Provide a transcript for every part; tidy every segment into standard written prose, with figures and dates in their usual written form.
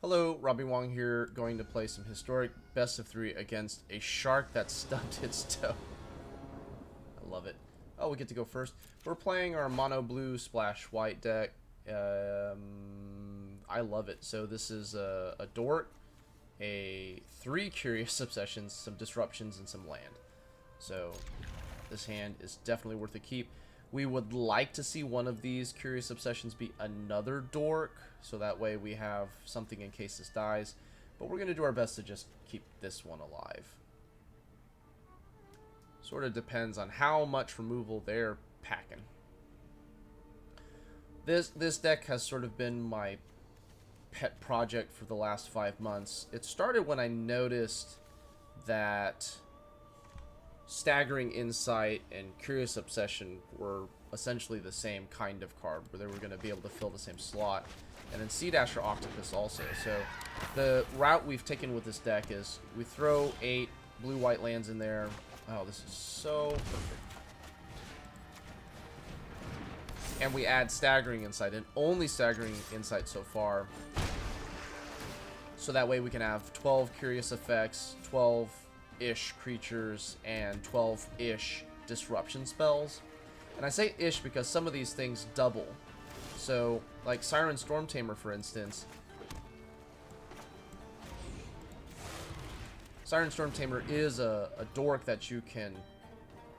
Hello, Robbie Wong here, going to play some historic best of 3 against a shark that stubbed its toe. I love it. Oh, we get to go first. We're playing our mono blue splash white deck. I love it. So this is a Dork, 3 Curious Obsessions, some Disruptions, and some land. So this hand is definitely worth a keep. We would like to see one of these Curious Obsessions be another Dork, so that way we have something in case this dies. But we're going to do our best to just keep this one alive. Sort of depends on how much removal they're packing. This deck has sort of been my pet project for the last 5 months. It started when I noticed that Staggering Insight and Curious Obsession were essentially the same kind of card, where they were going to be able to fill the same slot. And then Sea-Dasher Octopus also. So the route we've taken with this deck is we throw 8 blue-white lands in there. Oh, this is so perfect. And we add Staggering Insight, and only Staggering Insight so far. So that way we can have 12 Curious Effects, 12-ish creatures, and 12-ish disruption spells. And I say ish because some of these things double. So, like Siren Stormtamer, for instance. Siren Stormtamer is a dork that you can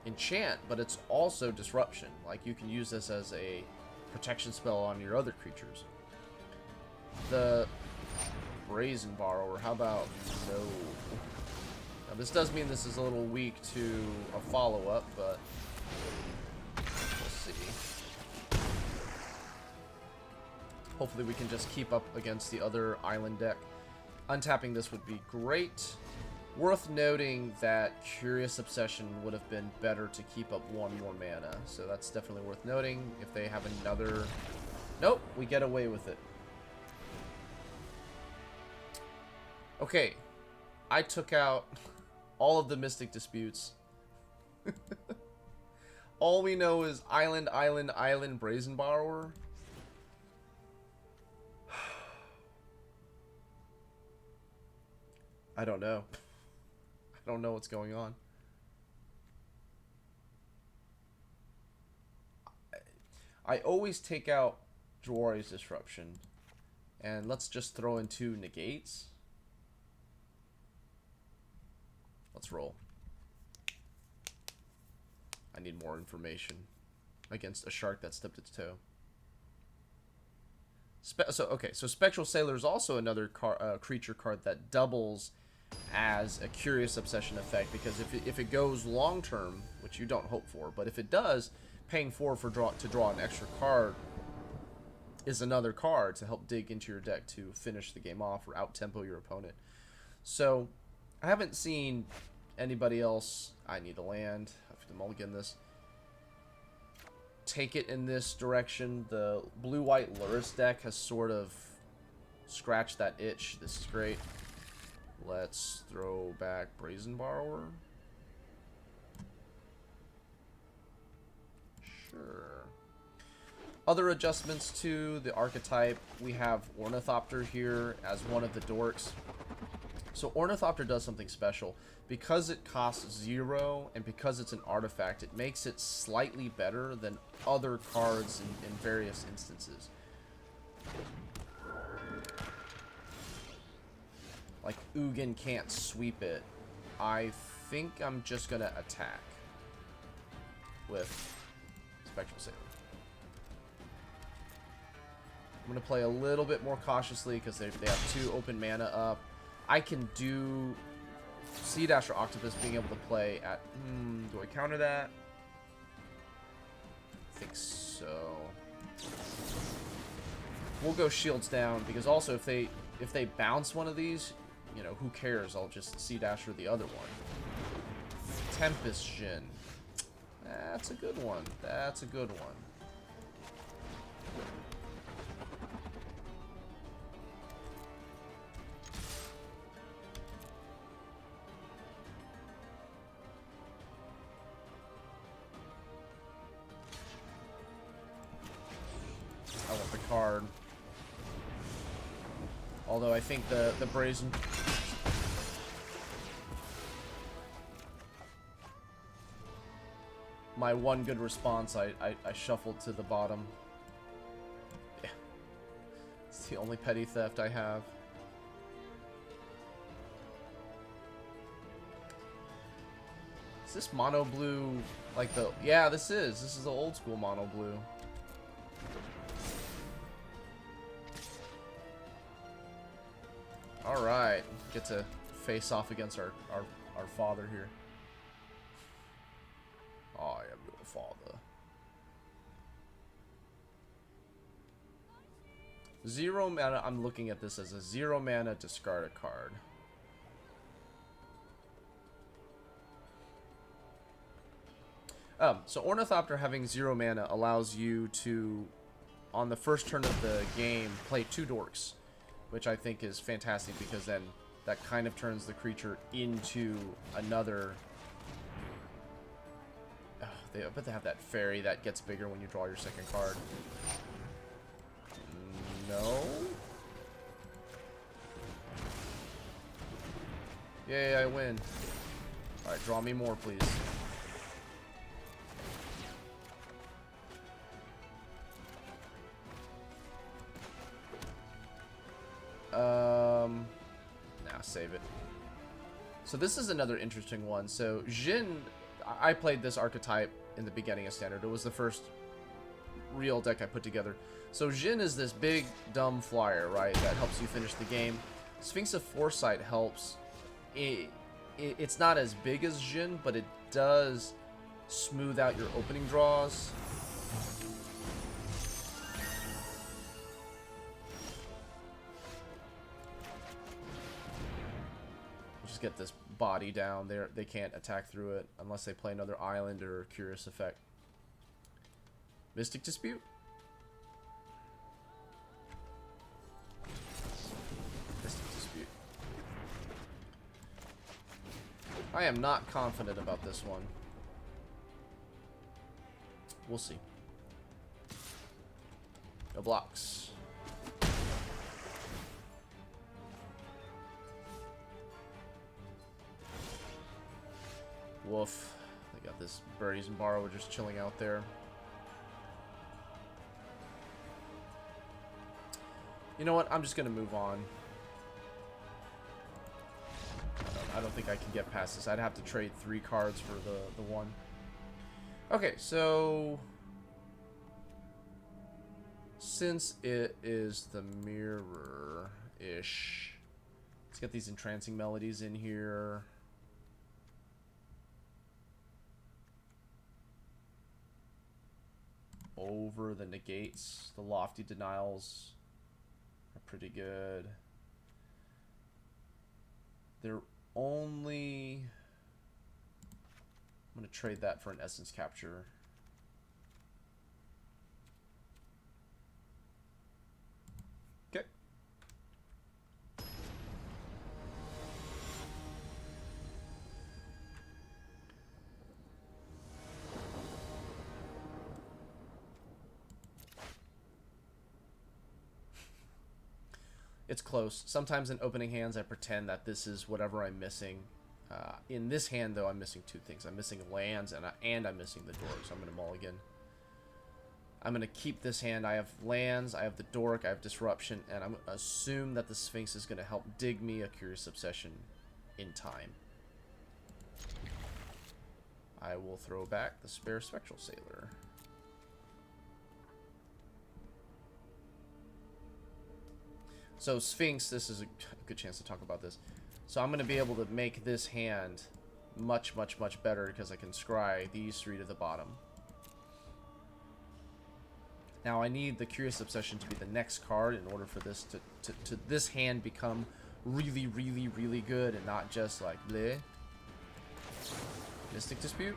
enchant, but it's also disruption. Like, you can use this as a protection spell on your other creatures. The Brazen Borrower, how about no? Now, this does mean this is a little weak to a follow-up, but we'll see. Hopefully we can just keep up against the other island deck. Untapping this would be great. Worth noting that Curious Obsession would have been better to keep up 1 more mana. So that's definitely worth noting. If they have another... Nope, we get away with it. Okay. I took out all of the Mystic Disputes. All we know is Island, Island, Island, Brazen Borrower. I don't know. I don't know what's going on. I always take out Jwari Disruption. And let's just throw in 2 negates. Let's roll. I need more information against a shark that stubbed its toe. So Spectral Sailor is also another creature card that doubles as a Curious Obsession effect, because if it goes long term, which you don't hope for, but if it does, paying 4 to draw an extra card is another card to help dig into your deck to finish the game off or out-tempo your opponent. So I haven't seen anybody else. I need a land. I have to mulligan this. Take it in this direction. The blue-white Luris deck has sort of scratched that itch. This is great. Let's throw back Brazen Borrower. Sure. Other adjustments to the archetype. We have Ornithopter here as one of the dorks. So Ornithopter does something special. Because it costs 0 and because it's an artifact, it makes it slightly better than other cards in various instances. Like, Ugin can't sweep it. I think I'm just going to attack with Spectral Sailor. I'm going to play a little bit more cautiously because they have 2 open mana up. I can do Sea-Dasher Octopus being able to play at... do I counter that? I think so. We'll go shields down, because also if they bounce one of these, you know, who cares? I'll just Sea-Dasher the other one. Tempest Jin. That's a good one. That's a good one. I want the card. Although I think the Brazen... My one good response, I shuffled to the bottom. Yeah. It's the only petty theft I have. Is this mono blue like the... Yeah, this is the old school mono blue. Alright. Get to face off against our father here. I am your father. 0 mana. I'm looking at this as a 0 mana discard a card. So Ornithopter having 0 mana allows you to, on the first turn of the game, play 2 dorks, which I think is fantastic because then that kind of turns the creature into another... I bet they have that fairy that gets bigger when you draw your second card. No? Yay, I win. Alright, draw me more, please. Nah, save it. So this is another interesting one. So Jin, I played this archetype in the beginning of Standard. It was the first real deck I put together. So Jin is this big, dumb flyer, right, that helps you finish the game. Sphinx of Foresight helps. It's not as big as Jin, but it does smooth out your opening draws. Just get this body down. They can't attack through it unless they play another island or Curious Effect. Mystic Dispute? Mystic Dispute. I am not confident about this one. We'll see. No blocks. Woof. They got this Brazen Borrower just chilling out there. You know what? I'm just going to move on. I don't think I can get past this. I'd have to trade 3 cards for the one. Okay, so... Since it is the mirror-ish, let's get these entrancing melodies in here. Over the negates. The lofty denials are pretty good. They're only... I'm going to trade that for an essence capture. Okay. It's close. Sometimes in opening hands, I pretend that this is whatever I'm missing. In this hand, though, I'm missing 2 things. I'm missing lands, and I'm missing the dork, so I'm going to mulligan. I'm going to keep this hand. I have lands, I have the dork, I have disruption, and I'm going to assume that the Sphinx is going to help dig me a Curious Obsession in time. I will throw back the spare Spectral Sailor. So Sphinx, this is a good chance to talk about this. So I'm going to be able to make this hand much, much, much better because I can scry these 3 to the bottom. Now I need the Curious Obsession to be the next card in order for this to this hand become really, really, really good and not just like bleh. Mystic Dispute.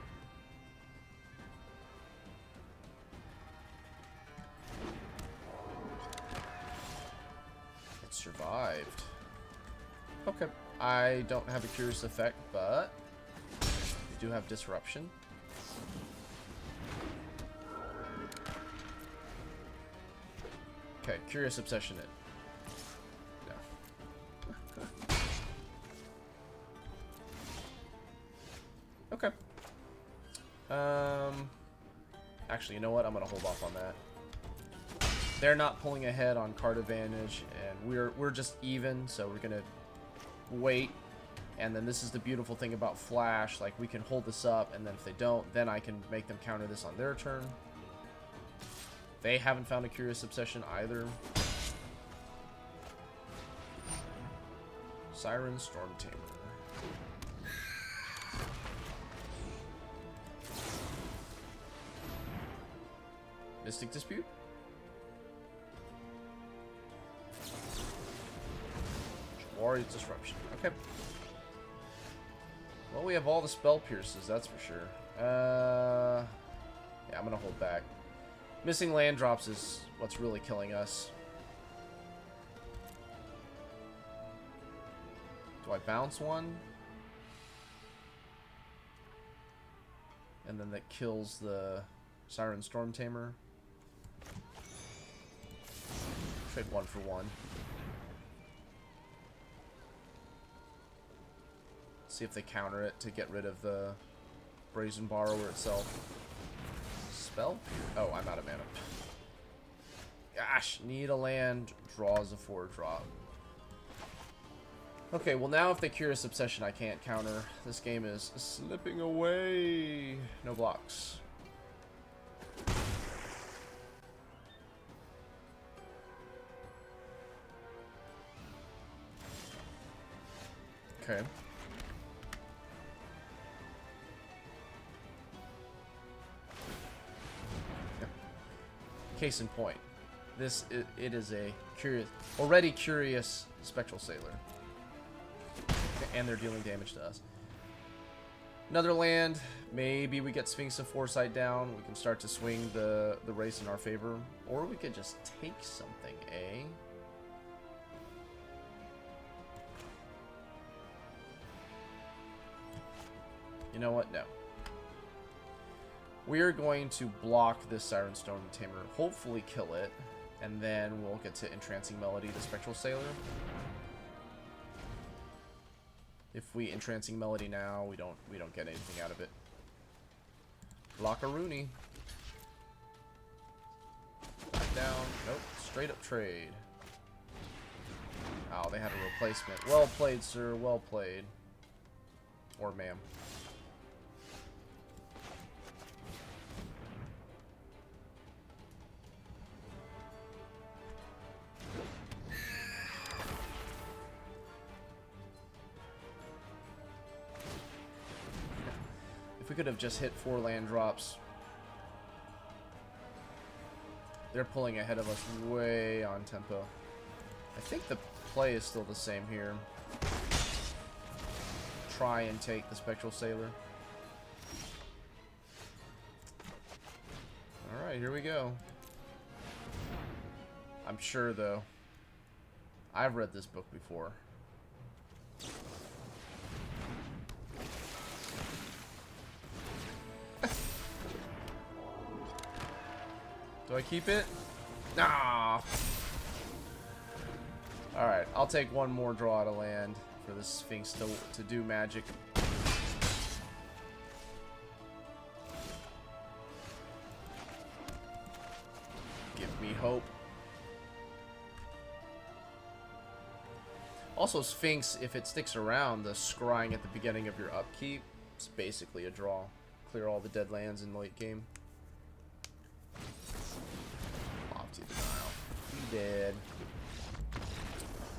Survived. Okay. I don't have a Curious Effect, but we do have Disruption. Okay, Curious Obsession it. No. Actually, you know what? I'm gonna hold off on that. They're not pulling ahead on card advantage, and we're just even, so we're gonna wait. And then this is the beautiful thing about Flash, like we can hold this up, and then if they don't, then I can make them counter this on their turn. They haven't found a Curious Obsession either. Siren Stormtamer. Mystic Dispute? Jwari Disruption. Okay. Well, we have all the spell pierces, that's for sure. Yeah, I'm gonna hold back. Missing land drops is what's really killing us. Do I bounce one? And then that kills the Siren Stormtamer. Trade 1 for 1. See if they counter it to get rid of the Brazen Borrower itself. Spell? Oh, I'm out of mana. Gosh, need a land, draws a 4-drop. Okay, well now if they Curious Obsession, I can't counter. This game is slipping away. No blocks. Okay. Case in point, this it is a already curious Spectral Sailor, and they're dealing damage to us. Another land, maybe we get Sphinx of Foresight down. We can start to swing the race in our favor, or we could just take something. You know what? No. We're going to block this Siren Stormtamer, hopefully kill it, and then we'll get to Entrancing Melody, the Spectral Sailor. If we Entrancing Melody now, we don't get anything out of it. Block a Rooney. Back down. Nope. Straight up trade. Oh, they had a replacement. Well played, sir. Well played. Or ma'am. If we could have just hit 4 land drops. They're pulling ahead of us way on tempo. I think the play is still the same here. Try and take the Spectral Sailor. Alright, here we go. I'm sure, though, I've read this book before. Do I keep it? Nah. Alright, I'll take one more draw to land for this Sphinx to do magic. Give me hope. Also, Sphinx, if it sticks around, the scrying at the beginning of your upkeep, it's basically a draw. Clear all the dead lands in the late game. Dead.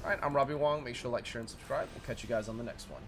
Alright, I'm Robbie Wong. Make sure to like, share, and subscribe. We'll catch you guys on the next one.